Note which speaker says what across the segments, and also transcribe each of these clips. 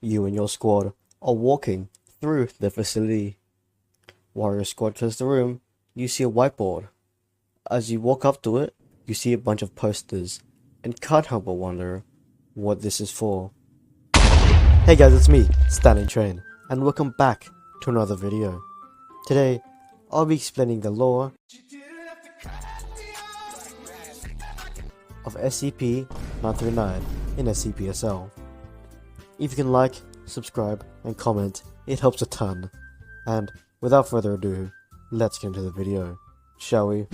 Speaker 1: You and your squad are walking through the facility. While your squad clears the room, you see a whiteboard. As you walk up to it, you see a bunch of posters, and can't help but wonder what this is for. Hey guys, it's me, Standing Train, and welcome back to another video. Today, I'll be explaining the lore of SCP-939 in SCPSL. If you can like, subscribe, and comment, it helps a ton. And without further ado, let's get into the video, shall we?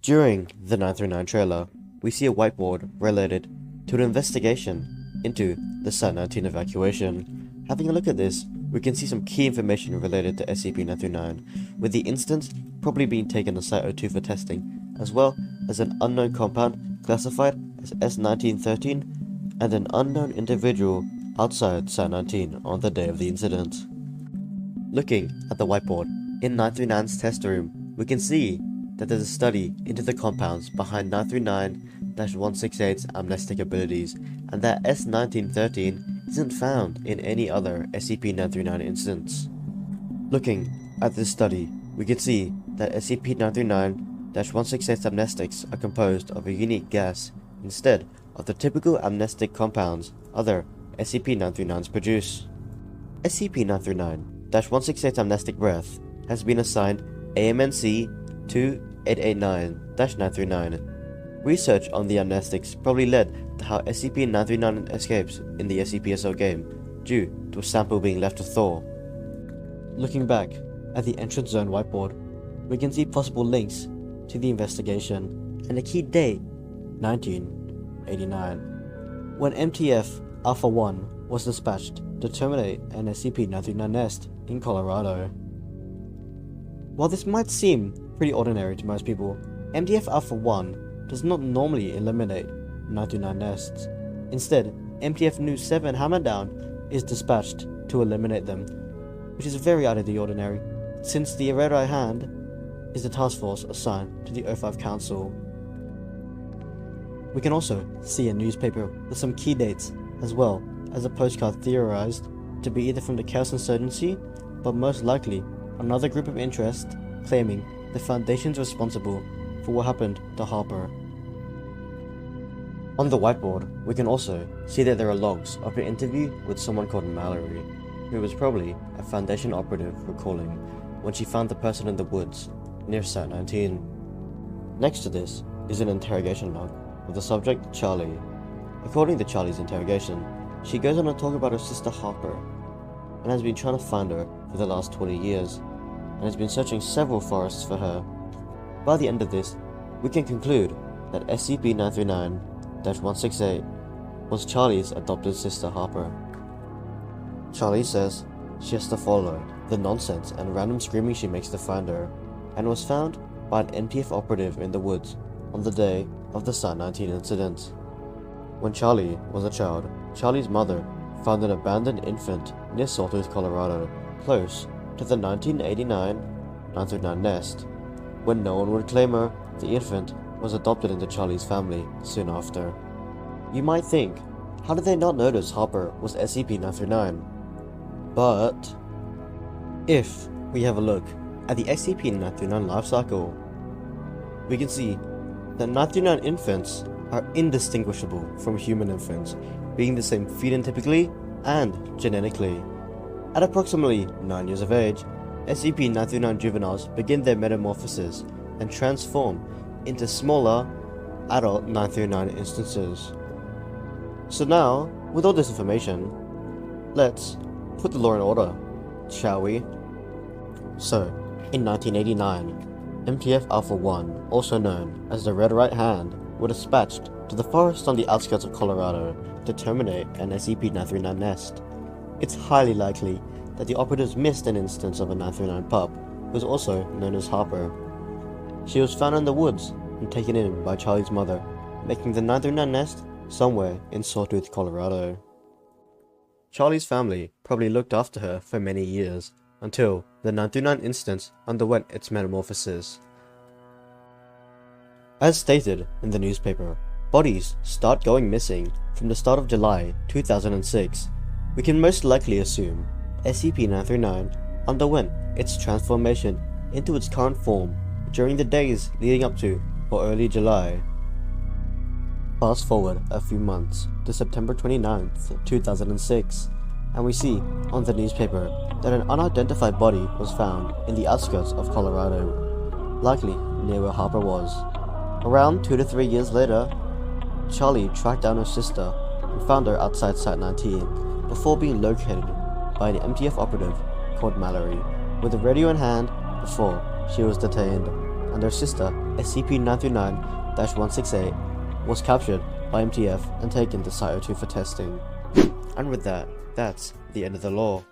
Speaker 1: During the 939 trailer, we see a whiteboard related to an investigation into the Site-19 evacuation. Having a look at this, we can see some key information related to SCP-939, with the instance probably being taken to Site-02 for testing, as well as an unknown compound classified as S-1913 and an unknown individual outside Site-19 on the day of the incident. Looking at the whiteboard, in 939's test room, we can see that there's a study into the compounds behind 939-168's amnestic abilities, and that S-1913 isn't found in any other SCP-939 instance. Looking at this study, we can see that SCP-939-168's amnestics are composed of a unique gas instead of the typical amnestic compounds other SCP-939s produce. SCP-939-168's amnestic breath has been assigned AMNC-2889-939. Research on the amnestics probably led to how SCP-939 escapes in the SCPSL game, due to a sample being left to thaw. Looking back at the entrance zone whiteboard, we can see possible links to the investigation and a key date, 1989, when MTF Alpha-1 was dispatched to terminate an SCP-939 nest in Colorado. While this might seem pretty ordinary to most people, MTF Alpha-1 does not normally eliminate 939 nests. Instead, MTF Nu-7 Hammerdown is dispatched to eliminate them, which is very out of the ordinary, since the Red Right Hand is the task force assigned to the O5 Council. We can also see a newspaper with some key dates, as well as a postcard theorized to be either from the Chaos Insurgency, but most likely another group of interest claiming the Foundation's responsible for what happened to Harper. On the whiteboard, we can also see that there are logs of an interview with someone called Mallory, who was probably a Foundation operative recalling when she found the person in the woods near Site-19. Next to this is an interrogation log with the subject Charlie. According to Charlie's interrogation, she goes on to talk about her sister Harper, and has been trying to find her for the last 20 years, and has been searching several forests for her. By the end of this, we can conclude that SCP-939-168 was Charlie's adopted sister Harper. Charlie says she has to follow the nonsense and random screaming she makes to find her, and was found by an MTF operative in the woods on the day of the Site-19 incident. When Charlie was a child, Charlie's mother found an abandoned infant near Sawtooth, Colorado, close to the 1989-939 nest. When no one would claim her, the infant was adopted into Charlie's family soon after. You might think, how did they not notice Harper was SCP-939? But if we have a look at the SCP-939 life cycle, we can see that 939 infants are indistinguishable from human infants, being the same phenotypically and genetically. At approximately 9 years of age, SCP-939 juveniles begin their metamorphosis and transform into smaller, adult 939 instances. So now, with all this information, let's put the lore in order, shall we? So, in 1989, MTF Alpha-1, also known as the Red Right Hand, were dispatched to the forest on the outskirts of Colorado to terminate an SCP-939 nest. It's highly likely that the operatives missed an instance of a 939 pup, who was also known as Harper. She was found in the woods and taken in by Charlie's mother, making the 939 nest somewhere in Sawtooth, Colorado. Charlie's family probably looked after her for many years, until the 939 instance underwent its metamorphosis. As stated in the newspaper, bodies start going missing from the start of July 2006, we can most likely assume SCP-939 underwent its transformation into its current form during the days leading up to or early July. Fast forward a few months to September 29th, 2006, and we see on the newspaper that an unidentified body was found in the outskirts of Colorado, likely near where Harper was. Around 2 to 3 years later, Charlie tracked down her sister and found her outside Site 19 before being located by an MTF operative called Mallory with a radio in hand before she was detained, and her sister, SCP-939-168, was captured by MTF and taken to Site 02 for testing. And with that, that's the end of the lore.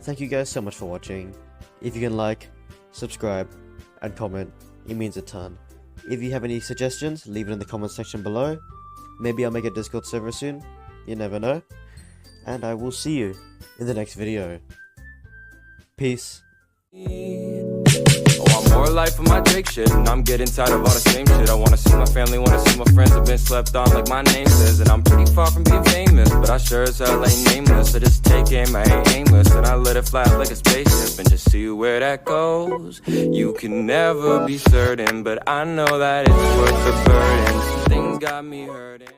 Speaker 1: Thank you guys so much for watching. If you can like, subscribe, and comment, it means a ton. If you have any suggestions, leave it in the comment section below. Maybe I'll make a Discord server soon, you never know. And I will see you in the next video. Peace.
Speaker 2: I want more life of my Drake shit, and I'm getting tired of all the same shit. I wanna see my family, wanna see my friends. I've been slept on like my name says, and I'm pretty far from being famous, but I sure as hell ain't nameless. I just take aim, I ain't aimless, and I let it fly like a spaceship and just see where that goes. You can never be certain, but I know that it's worth the burden. Some things got me hurting.